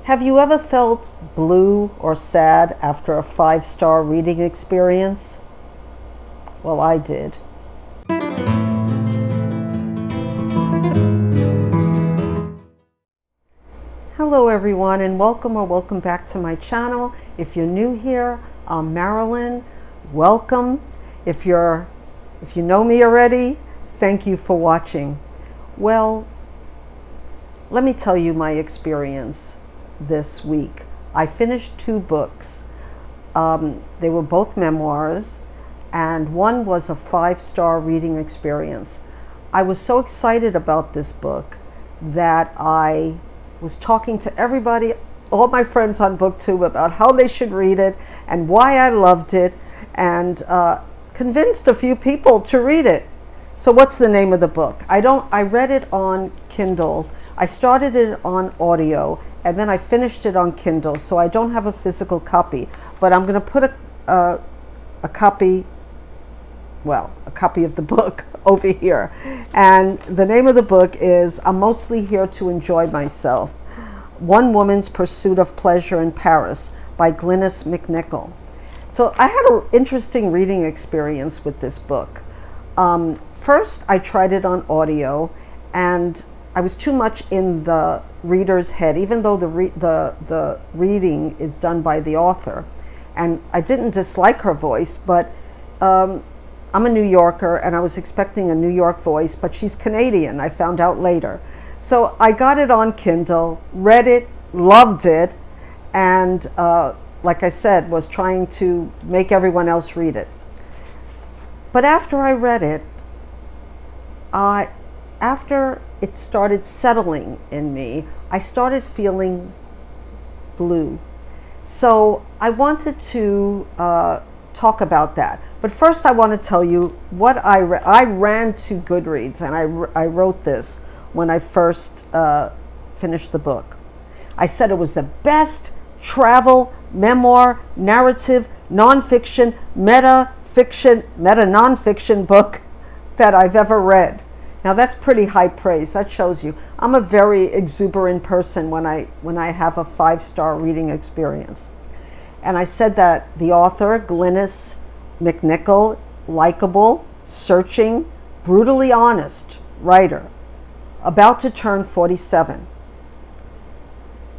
Have you ever felt blue or sad after a 5-star reading experience? Well, I did. Hello everyone, and welcome back to my channel. If you're new here, I'm Marilyn. Welcome. If you know me already, thank you for watching. Well, let me tell you my experience this week. I finished 2 books. They were both memoirs, and one was a 5-star reading experience. I was so excited about this book that I was talking to everybody, all my friends on BookTube, about how they should read it and why I loved it, and convinced a few people to read it. So what's the name of the book? I read it on Kindle. I started it on audio, and then I finished it on Kindle, so I don't have a physical copy, but I'm going to put a copy of the book over here. And the name of the book is I'm Mostly Here to Enjoy Myself, One Woman's Pursuit of Pleasure in Paris by Glynnis MacNicol. So I had an interesting reading experience with this book. First, I tried it on audio, and I was too much in the reader's head, even though the reading is done by the author. And I didn't dislike her voice, but I'm a New Yorker, and I was expecting a New York voice, but she's Canadian, I found out later. So I got it on Kindle, read it, loved it, and like I said, was trying to make everyone else read it. But after I read it, after it started settling in me, I started feeling blue. So I wanted to talk about that. But first I want to tell you what I ran to Goodreads, and I wrote this when I first finished the book. I said it was the best travel, memoir, narrative, nonfiction, meta-nonfiction book that I've ever read. Now that's pretty high praise. That shows you I'm a very exuberant person when I have a 5-star reading experience. And I said that the author, Glynnis MacNicol, likable, searching, brutally honest writer, about to turn 47.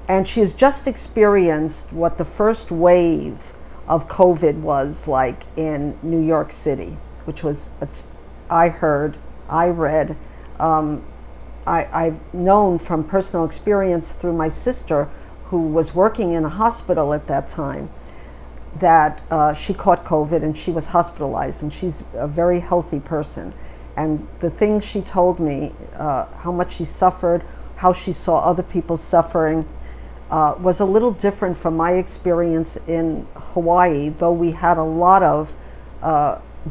And she has just experienced what the first wave of COVID was like in New York City, which was, I read, I've known from personal experience through my sister, who was working in a hospital at that time, that she caught COVID and she was hospitalized, and she's a very healthy person. And the things she told me, how much she suffered, how she saw other people suffering, was a little different from my experience in Hawaii, though we had a lot of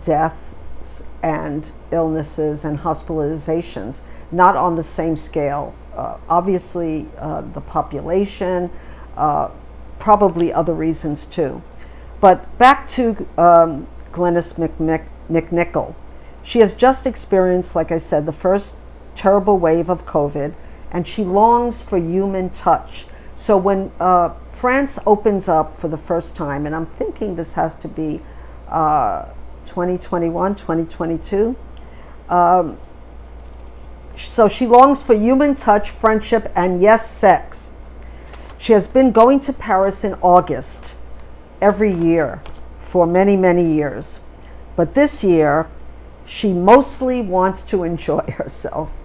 deaths and illnesses and hospitalizations, not on the same scale. Obviously, the population, probably other reasons too. But back to Glynnis MacNicol. She has just experienced, like I said, the first terrible wave of COVID, and she longs for human touch. So when France opens up for the first time, and I'm thinking this has to be 2021, 2022. So she longs for human touch, friendship, and yes, sex. She has been going to Paris in August every year for many, many years. But this year, she mostly wants to enjoy herself.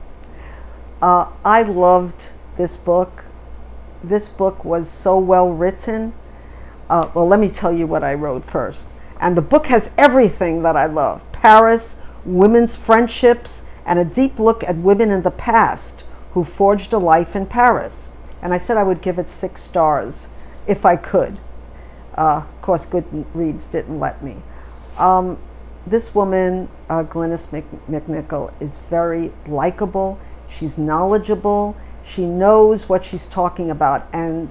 I loved this book. This book was so well written. Well, let me tell you what I wrote first. And the book has everything that I love: Paris, women's friendships, and a deep look at women in the past who forged a life in Paris. And I said I would give it 6 stars if I could. Of course, Goodreads didn't let me. This woman, Glynnis MacNicol, is very likable. She's knowledgeable. She knows what she's talking about. And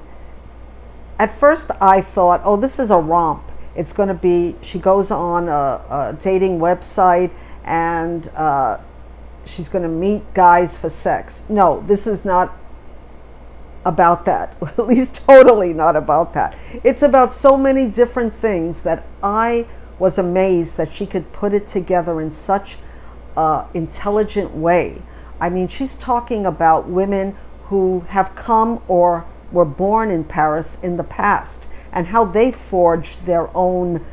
at first I thought, oh, this is a romp. It's going to be, she goes on a dating website and she's going to meet guys for sex. No, this is not about that, at least totally not about that. It's about so many different things that I was amazed that she could put it together in such an intelligent way. I mean, she's talking about women who have come or were born in Paris in the past and how they forged their own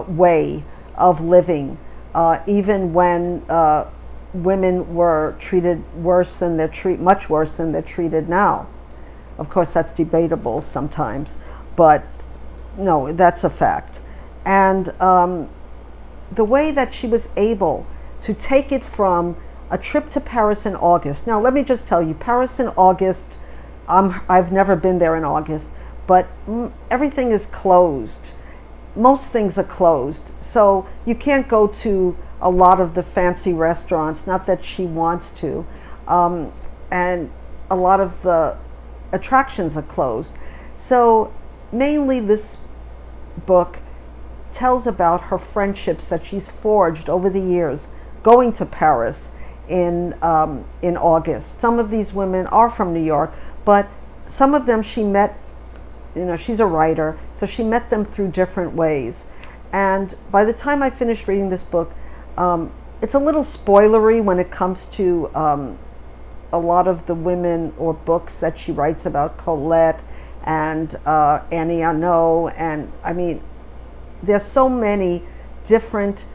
way of living, even when women were treated worse than much worse than they're treated now. Of course, that's debatable sometimes, but no, that's a fact. And the way that she was able to take it from a trip to Paris in August. Now, let me just tell you, Paris in August, I've never been there in August, but everything is closed. Most things are closed. So you can't go to a lot of the fancy restaurants, not that she wants to. And a lot of the attractions are closed. So mainly this book tells about her friendships that she's forged over the years going to Paris in August. Some of these women are from New York, but some of them she met, she's a writer, so she met them through different ways. And by the time I finished reading this book, it's a little spoilery when it comes to a lot of the women or books that she writes about, Colette and Annie Arnaud, and I mean, there's so many different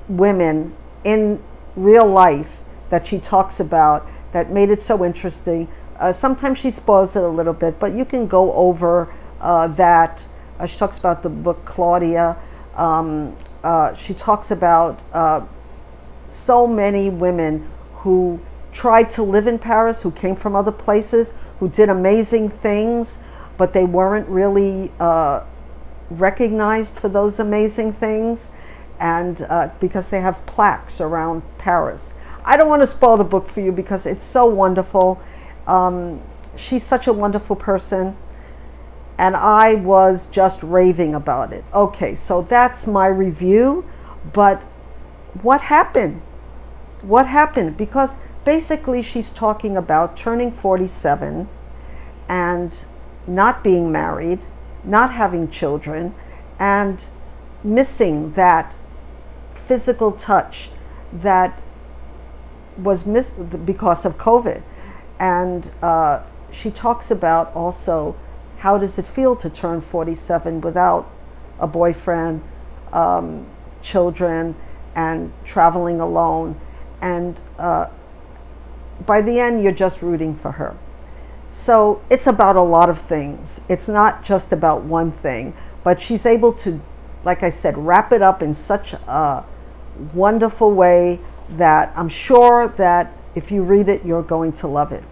women in real life that she talks about that made it so interesting. Sometimes she spoils it a little bit, but you can go over that. She talks about the book Claudia. She talks about so many women who tried to live in Paris, who came from other places, who did amazing things, but they weren't really recognized for those amazing things, and because they have plaques around Paris. I don't want to spoil the book for you because it's so wonderful. She's such a wonderful person, and I was just raving about it. Okay, so that's my review, but what happened? What happened? Because basically she's talking about turning 47 and not being married, not having children, and missing that physical touch that was missed because of COVID. And she talks about also how does it feel to turn 47 without a boyfriend, children, and traveling alone. And by the end, you're just rooting for her. So it's about a lot of things. It's not just about one thing, but she's able to, like I said, wrap it up in such a wonderful way that I'm sure that if you read it, you're going to love it.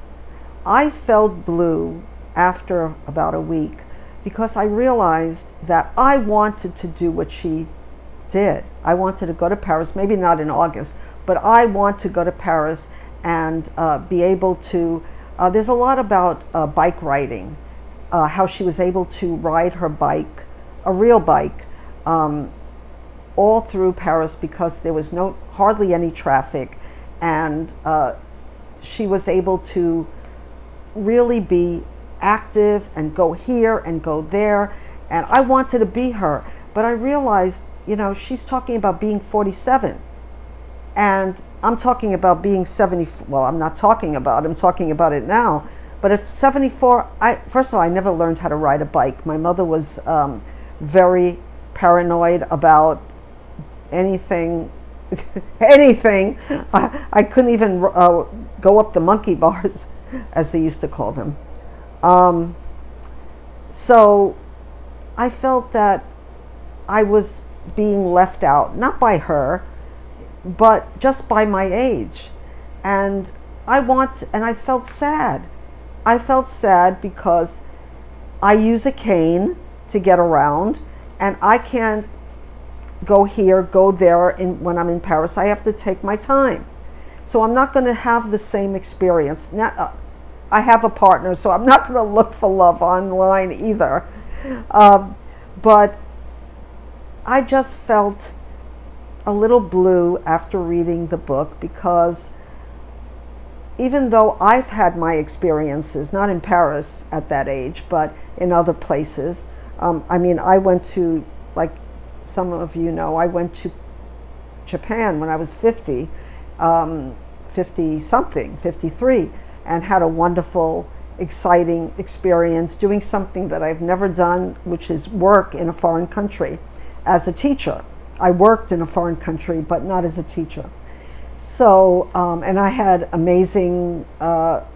I felt blue after about a week because I realized that I wanted to do what she did. I wanted to go to Paris, maybe not in August, but I want to go to Paris and be able to, there's a lot about bike riding, how she was able to ride her bike, a real bike, all through Paris because there was hardly any traffic, and she was able to really be active and go here and go there, and I wanted to be her, but I realized, she's talking about being 47. And I'm talking about being 70. Well, I'm talking about it now. But if 74, first of all, I never learned how to ride a bike. My mother was very paranoid about anything. anything. I couldn't even go up the monkey bars, as they used to call them. So I felt that I was being left out, not by her, but just by my age. And I felt sad. I felt sad because I use a cane to get around, and I can't go here, go there when I'm in Paris. I have to take my time. So I'm not going to have the same experience. Now, I have a partner, so I'm not going to look for love online either. But I just felt a little blue after reading the book because even though I've had my experiences, not in Paris at that age, but in other places. I mean, I went to, like some of you know, I went to Japan when I was 50, 50 something, 53, and had a wonderful, exciting experience doing something that I've never done, which is work in a foreign country as a teacher. I worked in a foreign country, but not as a teacher. So, and I had amazing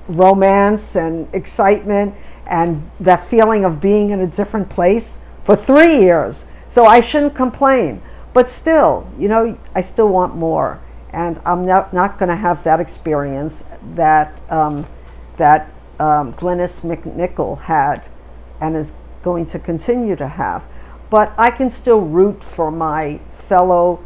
romance and excitement and that feeling of being in a different place for 3 years. So I shouldn't complain. But still, you know, I still want more. And I'm not going to have that experience that, Glynnis MacNicol had and is going to continue to have. But I can still root for my fellow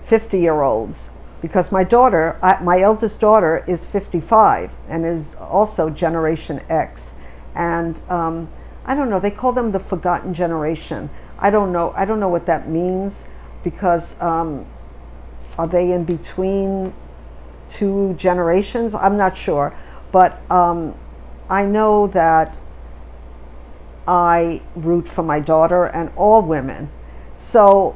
50-year-olds. Because my daughter, my eldest daughter, is 55 and is also Generation X, and I don't know. They call them the forgotten generation. I don't know what that means, because are they in between two generations? I'm not sure, but I know that I root for my daughter and all women. So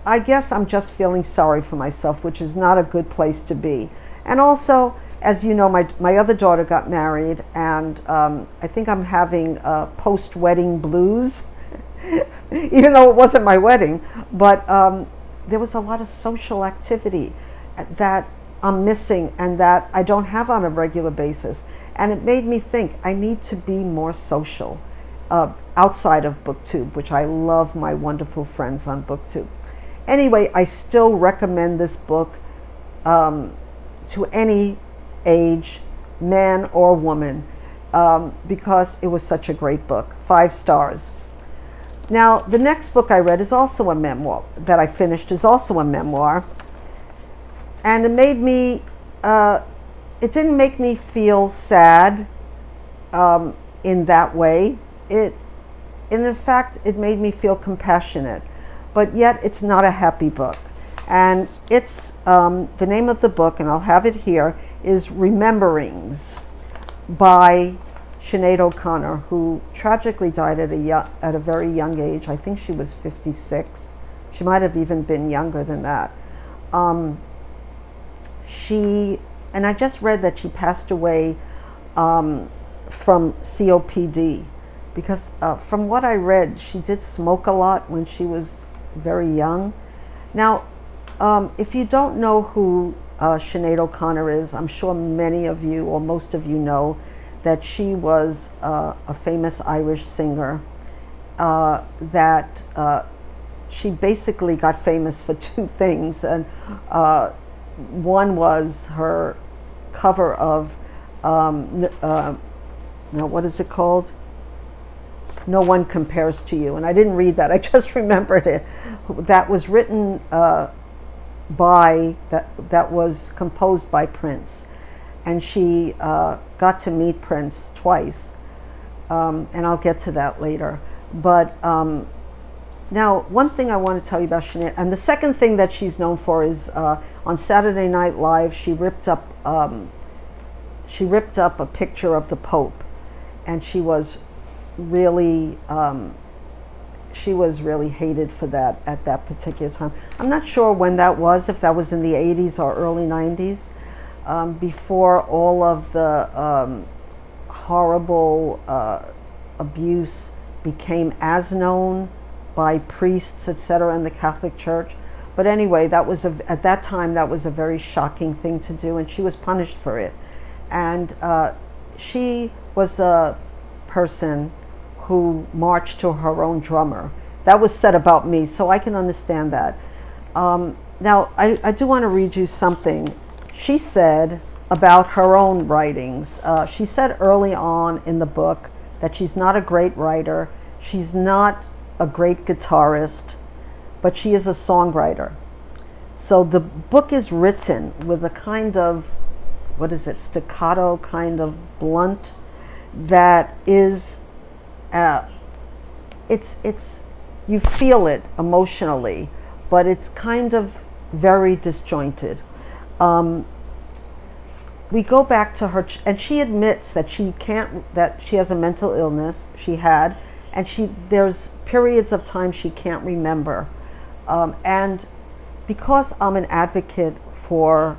I guess I'm just feeling sorry for myself, which is not a good place to be. And also, as you know, my other daughter got married, and I think I'm having post-wedding blues, even though it wasn't my wedding. But there was a lot of social activity that I'm missing and that I don't have on a regular basis. And it made me think I need to be more social outside of BookTube, which I love my wonderful friends on BookTube. Anyway, I still recommend this book to any age, man or woman, because it was such a great book. 5 stars. Now, the next book I read is also a memoir, that I finished is also a memoir. And it made me, it didn't make me feel sad in that way. And in fact, it made me feel compassionate. But yet it's not a happy book. And it's, the name of the book, and I'll have it here, is Rememberings by Sinead O'Connor, who tragically died at a very young age. I think she was 56. She might have even been younger than that. And I just read that she passed away from COPD, because from what I read, she did smoke a lot when she was very young. Now, if you don't know who Sinead O'Connor is, I'm sure many of you or most of you know that she was a famous Irish singer, that she basically got famous for 2 things. And one was her cover of, what is it called? No One Compares to You. And I didn't read that, I just remembered it. That was written that was composed by Prince. And she got to meet Prince twice. And I'll get to that later. But now, one thing I want to tell you about Sinead, and the second thing that she's known for is on Saturday Night Live, she ripped up a picture of the Pope, and she was really hated for that at that particular time. I'm not sure when that was, if that was in the 80s or early 90s, before all of the horrible abuse became as known by priests, etc., in the Catholic Church. But anyway, that was at that time that was a very shocking thing to do, and she was punished for it. And she was a person who marched to her own drummer. That was said about me, so I can understand that. Now, I do want to read you something she said about her own writings. She said early on in the book that she's not a great writer, she's not a great guitarist, but she is a songwriter. So the book is written with a kind of, staccato, kind of blunt, that is, you feel it emotionally, but it's kind of very disjointed. we go back to her, and she admits that that she has a mental illness. She had, and there's periods of time she can't remember. And because I'm an advocate for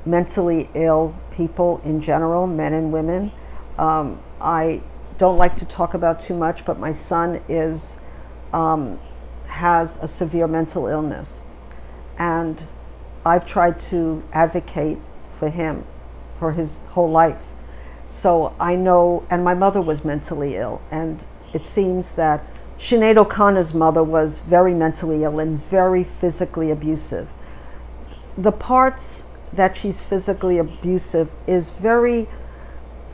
mentally ill people in general, men and women, I don't like to talk about too much, but my son has a severe mental illness, and I've tried to advocate for him for his whole life. So I know, and my mother was mentally ill, and it seems that Sinead O'Connor's mother was very mentally ill and very physically abusive. The parts that she's physically abusive is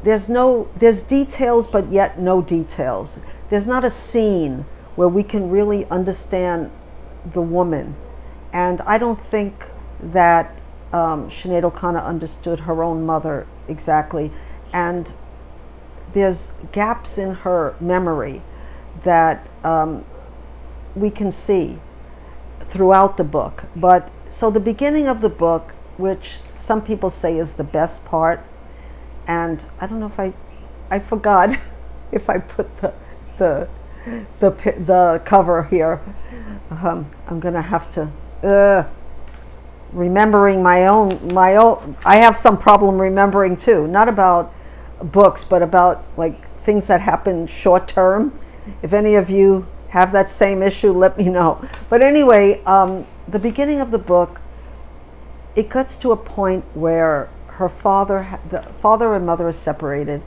there's details, but yet no details. There's not a scene where we can really understand the woman. And I don't think that Sinead O'Connor understood her own mother exactly. And there's gaps in her memory that we can see throughout the book. But so the beginning of the book, which some people say is the best part, and I don't know if I forgot if I put the cover here. I'm gonna have to remembering my own. I have some problem remembering too, not about books, but about like things that happen short term. If any of you have that same issue, let me know. But anyway, the beginning of the book, it gets to a point where the father and mother are separated.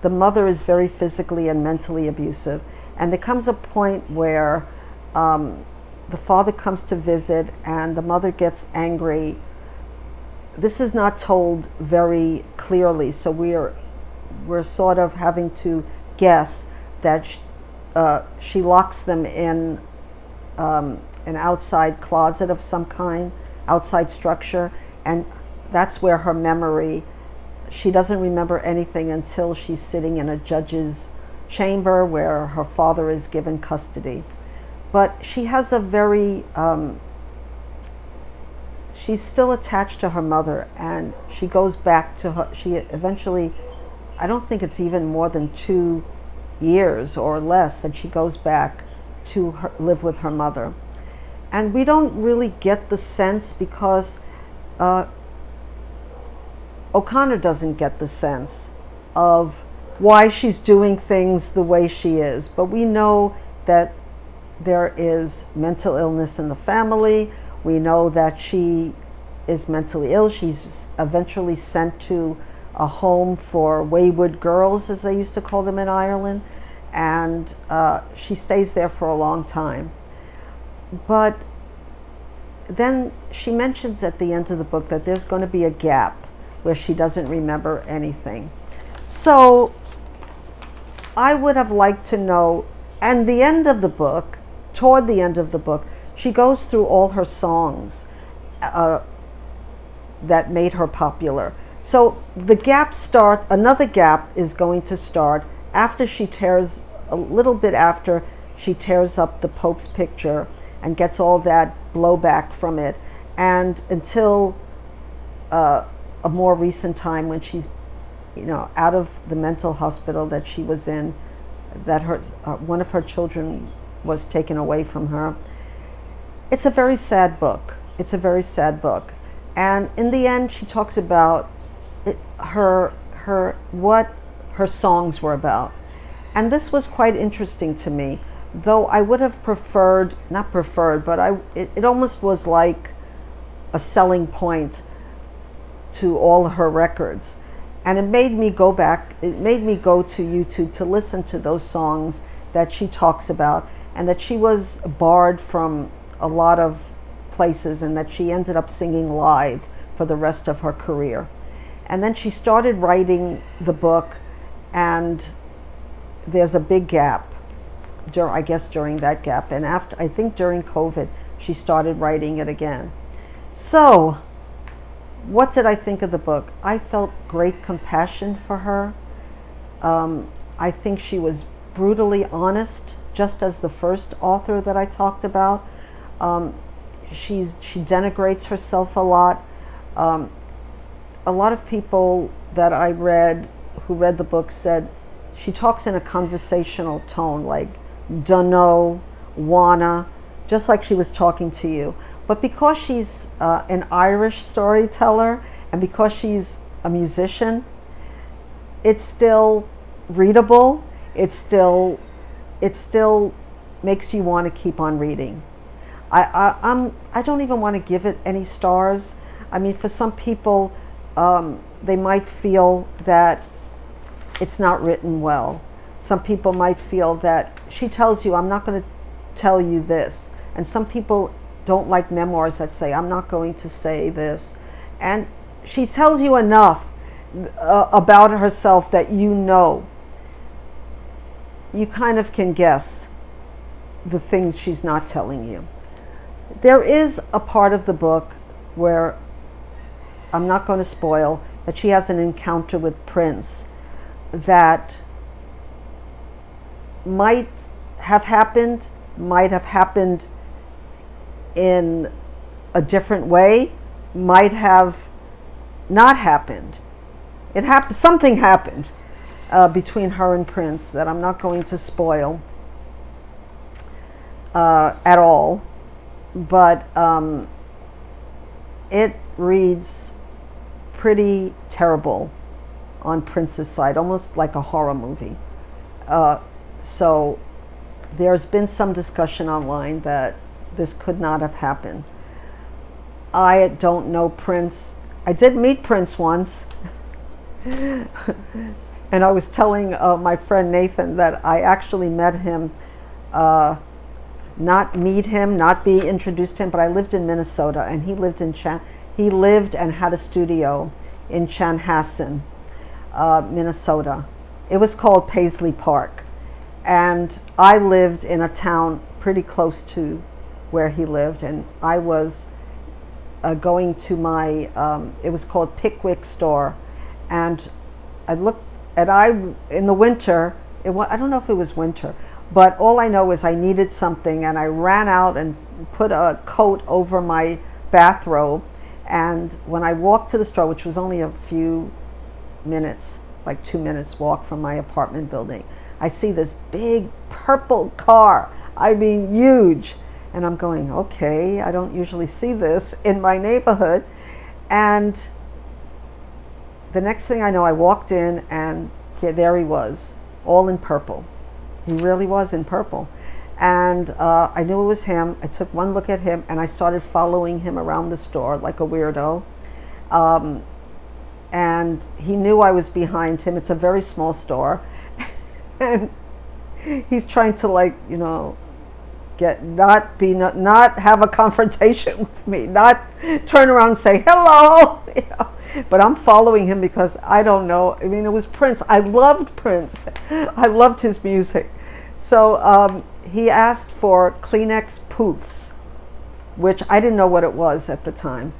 The mother is very physically and mentally abusive, and there comes a point where the father comes to visit and the mother gets angry. This is not told very clearly, so we're sort of having to guess that she locks them in an outside closet of some kind, outside structure, and that's where her memory, she doesn't remember anything until she's sitting in a judge's chamber where her father is given custody. But she has a very, she's still attached to her mother, and she goes back to her, she eventually, I don't think it's even more than 2 years or less that she goes back to live with her mother. And we don't really get the sense, because O'Connor doesn't get the sense of why she's doing things the way she is. But we know that there is mental illness in the family. We know that she is mentally ill. She's eventually sent to a home for wayward girls, as they used to call them in Ireland, and she stays there for a long time. But then she mentions at the end of the book that there's going to be a gap where she doesn't remember anything. So I would have liked to know, and the end of the book, toward the end of the book, she goes through all her songs that made her popular. So the gap starts, another gap is going to start after she tears, a little bit after she tears up the Pope's picture and gets all that blowback from it, and until a more recent time when she's, out of the mental hospital that she was in, that her one of her children was taken away from her. It's a very sad book. It's a very sad book. And in the end, she talks about what her songs were about. And this was quite interesting to me, though I would have preferred, not preferred, but it almost was like a selling point to all her records. And it made me go back, it made me go to YouTube to listen to those songs that she talks about, and that she was barred from a lot of places, and that she ended up singing live for the rest of her career. And then she started writing the book, and there's a big gap, I guess during that gap. And after, I think during COVID, she started writing it again. So, what did I think of the book? I felt great compassion for her. I think she was brutally honest, just as the first author that I talked about. She denigrates herself a lot. a lot of people that I read, who read the book, said she talks in a conversational tone, like dunno, wanna, just like she was talking to you. But because she's an Irish storyteller, and because she's a musician, it's still readable. It still makes you want to keep on reading. I don't even want to give it any stars. I mean, for some people, they might feel that it's not written well. Some people might feel that she tells you, I'm not going to tell you this. And some people don't like memoirs that say, I'm not going to say this. And she tells you enough about herself that you know. You kind of can guess the things she's not telling you. There is a part of the book where, I'm not going to spoil, that she has an encounter with Prince that might have happened in a different way, might have not happened. Something happened between her and Prince that I'm not going to spoil at all, but it reads pretty terrible on Prince's side, almost like a horror movie. So there's been some discussion online that this could not have happened. I don't know Prince. I did meet Prince once. And I was telling my friend Nathan that I actually met him, not meet him, not be introduced to him, but I lived in Minnesota, and he lived and had a studio in Chanhassen, Minnesota. It was called Paisley Park. And I lived in a town pretty close to where he lived, and I was going to my, it was called Pickwick store, and I looked, and in the winter, I don't know if it was winter, but all I know is I needed something, and I ran out and put a coat over my bathrobe, and when I walked to the store, which was only a few minutes, like 2 minutes walk from my apartment building, I see this big purple car, I mean huge, and I'm going, okay, I don't usually see this in my neighborhood. And the next thing I know, I walked in, and there he was, all in purple. He really was in purple. And I knew it was him. I took one look at him, and I started following him around the store like a weirdo. And he knew I was behind him. It's a very small store. And he's trying to, like, you know, not have a confrontation with me, not turn around and say hello, you know. But I'm following him because I don't know. I mean, it was Prince. I loved Prince. I loved his music. So he asked for Kleenex poofs, which I didn't know what it was at the time.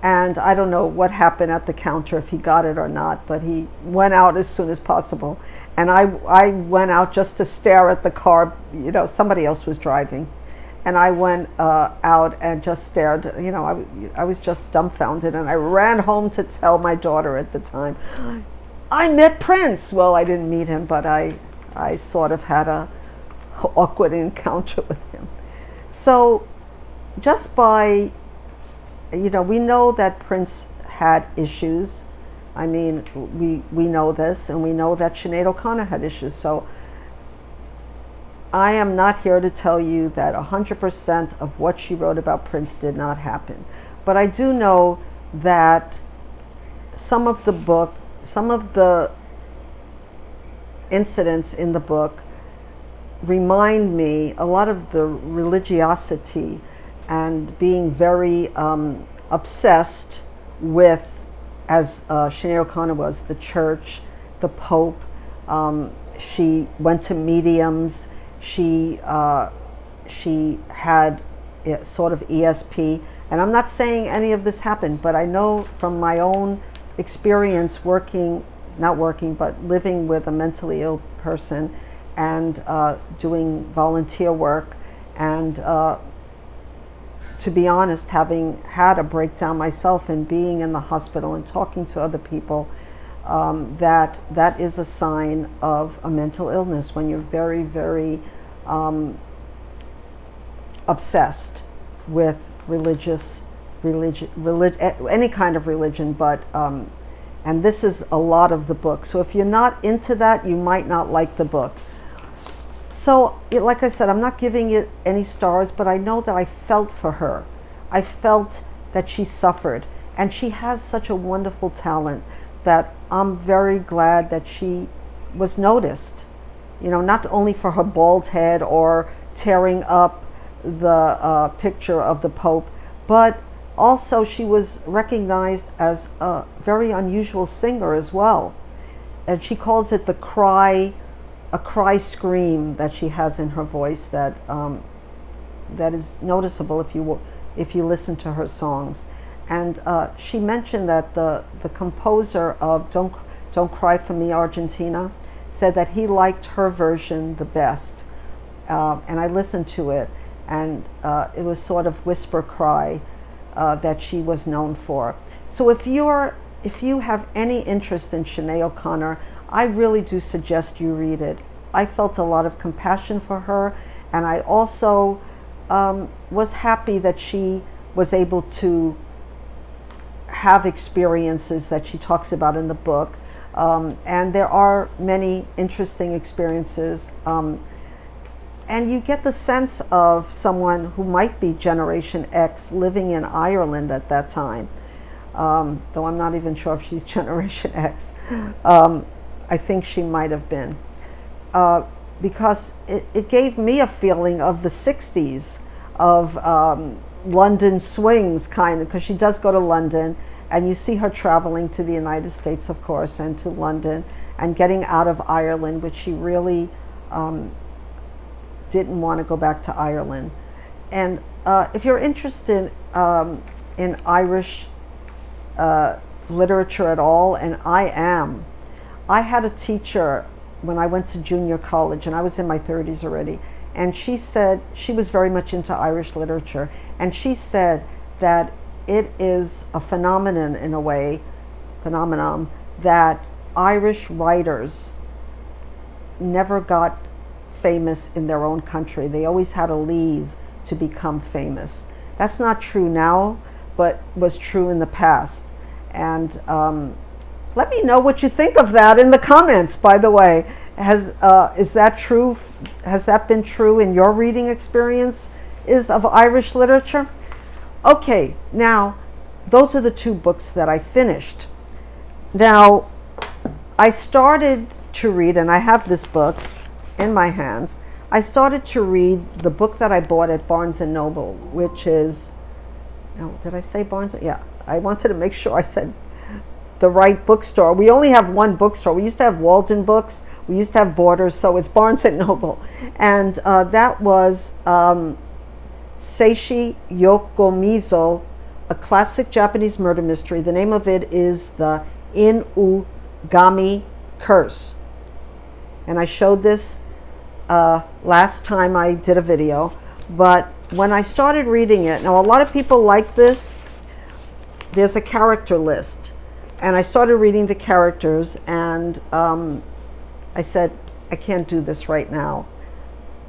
And I don't know what happened at the counter, if he got it or not, but he went out as soon as possible. And I went out just to stare at the car. You know, somebody else was driving. And I went out and just stared. You know, I was just dumbfounded. And I ran home to tell my daughter at the time, I met Prince. Well, I didn't meet him, but I sort of had a awkward encounter with him. So just by, you know, we know that Prince had issues. I mean, we know this, and we know that Sinead O'Connor had issues. So I am not here to tell you that 100% of what she wrote about Prince did not happen. But I do know that some of the incidents in the book remind me a lot of the religiosity and being very obsessed with, as Sinead O'Connor was, the church, the Pope. She went to mediums. She had sort of ESP. And I'm not saying any of this happened, but I know from my own experience living with a mentally ill person and doing volunteer work and to be honest, having had a breakdown myself and being in the hospital and talking to other people, that is a sign of a mental illness when you're very, very obsessed with any kind of religion, but and this is a lot of the book. So if you're not into that, you might not like the book. So, like I said, I'm not giving it any stars, but I know that I felt for her. I felt that she suffered, and she has such a wonderful talent that I'm very glad that she was noticed. You know, not only for her bald head or tearing up the picture of the Pope, but also she was recognized as a very unusual singer as well. And she calls it a cry scream that she has in her voice that is noticeable if you listen to her songs. And she mentioned that the composer of Don't Cry for Me, Argentina, said that he liked her version the best. And I listened to it, and it was sort of whisper cry that she was known for. So if you have any interest in Sinead O'Connor, I really do suggest you read it. I felt a lot of compassion for her, and I also was happy that she was able to have experiences that she talks about in the book. And there are many interesting experiences. And you get the sense of someone who might be Generation X living in Ireland at that time, though I'm not even sure if she's Generation X. I think she might have been, because it gave me a feeling of the 60s, of London swings, kind of, because she does go to London, and you see her traveling to the United States, of course, and to London, and getting out of Ireland, which she really didn't want to go back to Ireland. And if you're interested in Irish literature at all, and I had a teacher when I went to junior college, and I was in my 30s already, and she said she was very much into Irish literature, and she said that it is a phenomenon, in a way, that Irish writers never got famous in their own country. They always had to leave to become famous. That's not true now, but was true in the past. And let me know what you think of that in the comments, by the way. Is that true? Has that been true in your reading experience of Irish literature? Okay, now, those are the two books that I finished. Now, I started to read, and I have this book in my hands. I started to read the book that I bought at Barnes & Noble, which is, did I say Barnes? Yeah, I wanted to make sure I said the right bookstore. We only have one bookstore. We used to have Walden Books. We used to have Borders, so it's Barnes & Noble. And that was Seishi Yokomizo, a classic Japanese murder mystery. The name of it is the Inugami Curse. And I showed this last time I did a video. But when I started reading it, now a lot of people like this. There's a character list. And I started reading the characters, and I said, I can't do this right now.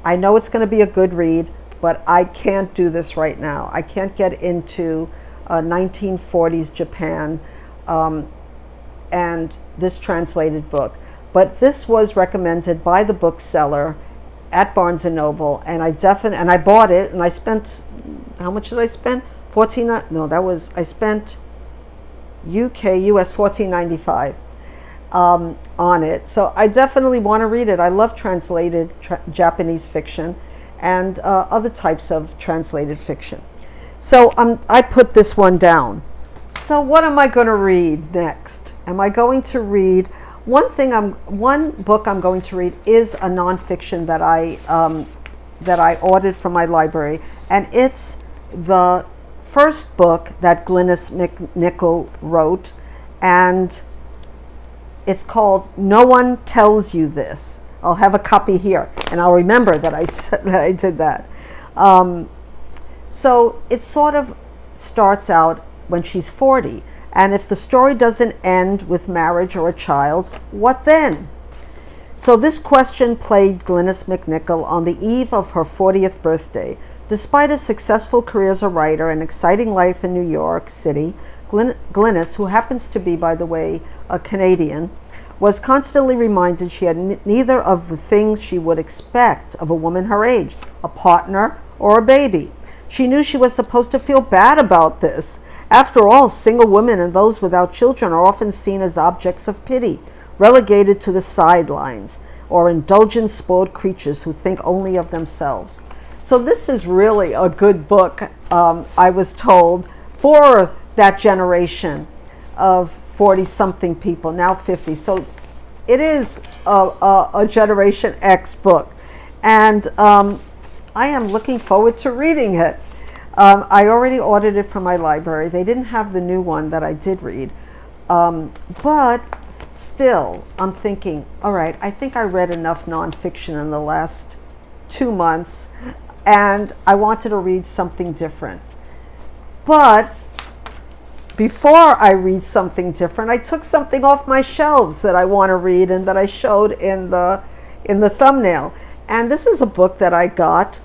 I know it's going to be a good read, but I can't do this right now. I can't get into 1940s Japan and this translated book. But this was recommended by the bookseller at Barnes & Noble, and I bought it, and I spent, how much did I spend? I spent US $14.95 on it. So I definitely want to read it. I love translated Japanese fiction and other types of translated fiction. So I put this one down. So what am I going to read next? Am I going to read one book I'm going to read is a nonfiction that I ordered from my library, and it's the first book that Glynnis MacNicol wrote, and it's called No One Tells You This. I'll have a copy here, and I'll remember that I did that. So it sort of starts out when she's 40. And if the story doesn't end with marriage or a child, what then? So this question plagued Glynnis MacNicol on the eve of her 40th birthday. Despite a successful career as a writer and exciting life in New York City, Glynnis, who happens to be, by the way, a Canadian, was constantly reminded she had neither of the things she would expect of a woman her age, a partner or a baby. She knew she was supposed to feel bad about this. After all, single women and those without children are often seen as objects of pity, relegated to the sidelines, or indulgent, spoiled creatures who think only of themselves. So this is really a good book, I was told, for that generation of 40-something people, now 50. So it is a Generation X book. And I am looking forward to reading it. I already ordered it from my library. They didn't have the new one that I did read. But still, I'm thinking, all right, I think I read enough nonfiction in the last 2 months, and I wanted to read something different. But before I read something different, I took something off my shelves that I want to read and that I showed in the thumbnail. And this is a book that I got.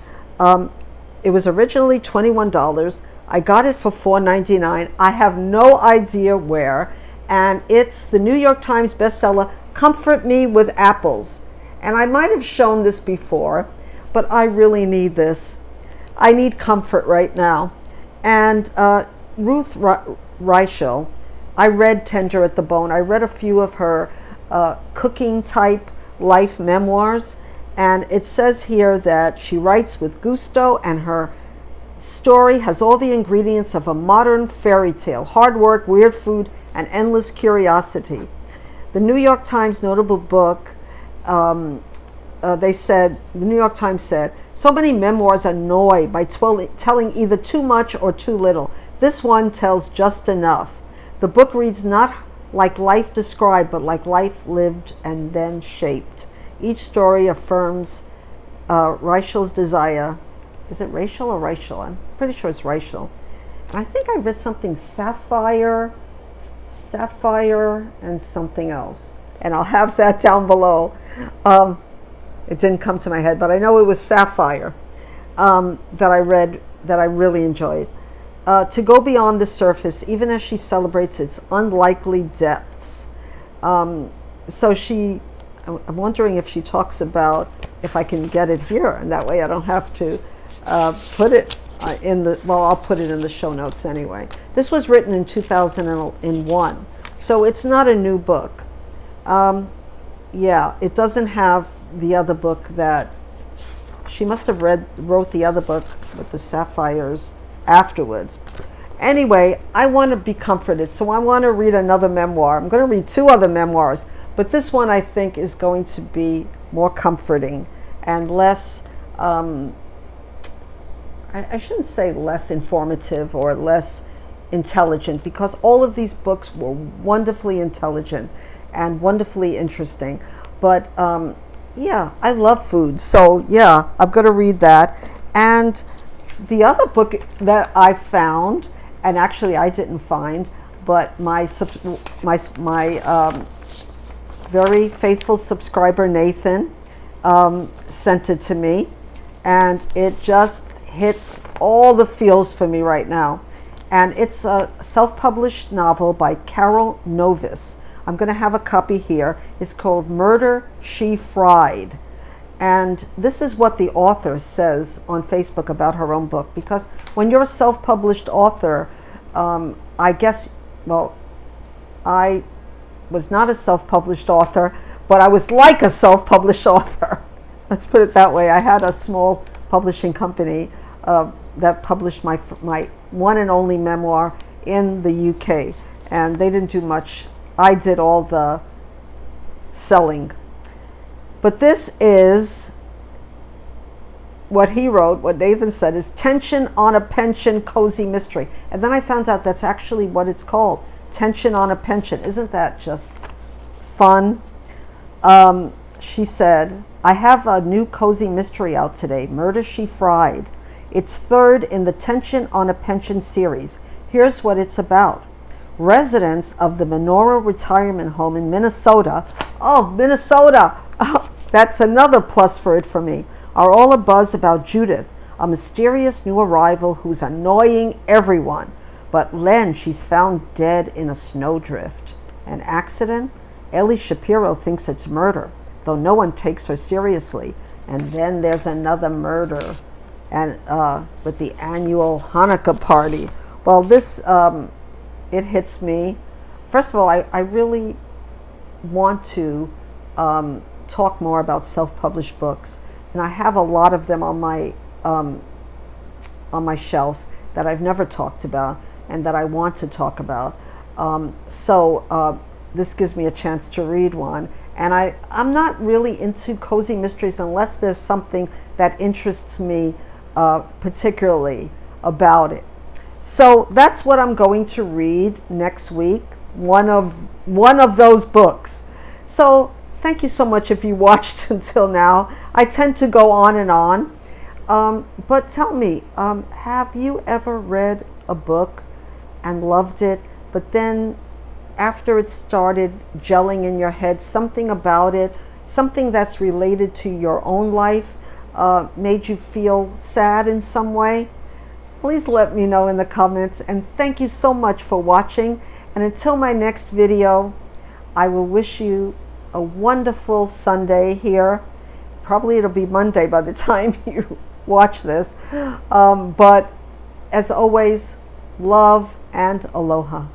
It was originally $21. I got it for $4.99. I have no idea where. And it's the New York Times bestseller, Comfort Me with Apples. And I might have shown this before, but I really need this. I need comfort right now. And Ruth Reichl, I read Tender at the Bone. I read a few of her cooking type life memoirs. And it says here that she writes with gusto, and her story has all the ingredients of a modern fairy tale: hard work, weird food, and endless curiosity. The New York Times notable book, the New York Times said, so many memoirs annoy by telling either too much or too little. This one tells just enough. The book reads not like life described, but like life lived and then shaped. Each story affirms Reichl's desire. Is it Reichl or Reichl? I'm pretty sure it's Reichl. And I think I read something Sapphire, and something else. And I'll have that down below. It didn't come to my head, but I know it was Sapphire that I read that I really enjoyed. To go beyond the surface, even as she celebrates its unlikely depths. So I'm wondering if she talks about, if I can get it here, and that way I don't have to put it I'll put it in the show notes anyway. This was written in 2001, so it's not a new book. Yeah, it doesn't have the other book that she must have wrote the other book with the sapphires afterwards. Anyway, I want to be comforted, so I want to read another memoir. I'm going to read 2 other memoirs, but this one I think is going to be more comforting and less, I shouldn't say less informative or less intelligent, because all of these books were wonderfully intelligent and wonderfully interesting. But yeah, I love food, so yeah, I'm going to read that. And the other book that I found, and actually I didn't find, but my very faithful subscriber Nathan sent it to me, and it just hits all the feels for me right now. And it's a self-published novel by Carol Novis. I'm going to have a copy here. It's called Murder, She Fried. And this is what the author says on Facebook about her own book. Because when you're a self-published author, I guess, well, I was not a self-published author, but I was like a self-published author. Let's put it that way. I had a small publishing company that published my one and only memoir in the UK. And they didn't do much. I did all the selling. But this is what he wrote, what Nathan said, is Tension on a Pension Cozy Mystery. And then I found out that's actually what it's called, Tension on a Pension. Isn't that just fun? She said, I have a new cozy mystery out today, Murder, She Fried. It's third in the Tension on a Pension series. Here's what it's about. Residents of the Menorah Retirement Home in Minnesota, oh, Minnesota, that's another plus for it for me, are all abuzz about Judith, a mysterious new arrival who's annoying everyone. But Len, she's found dead in a snowdrift. An accident? Ellie Shapiro thinks it's murder, though no one takes her seriously. And then there's another murder, and with the annual Hanukkah party. Well, this, it hits me. First of all, I really want to talk more about self-published books, and I have a lot of them on my shelf that I've never talked about and that I want to talk about. So this gives me a chance to read one. And I'm not really into cozy mysteries unless there's something that interests me particularly about it. So that's what I'm going to read next week, one of those books. So thank you so much if you watched until now. I tend to go on and on. But tell me, have you ever read a book and loved it, but then after it started gelling in your head, something about it, something that's related to your own life, made you feel sad in some way? Please let me know in the comments, and thank you so much for watching. And until my next video, I will wish you a wonderful Sunday here. Probably it'll be Monday by the time you watch this. But as always, love and aloha.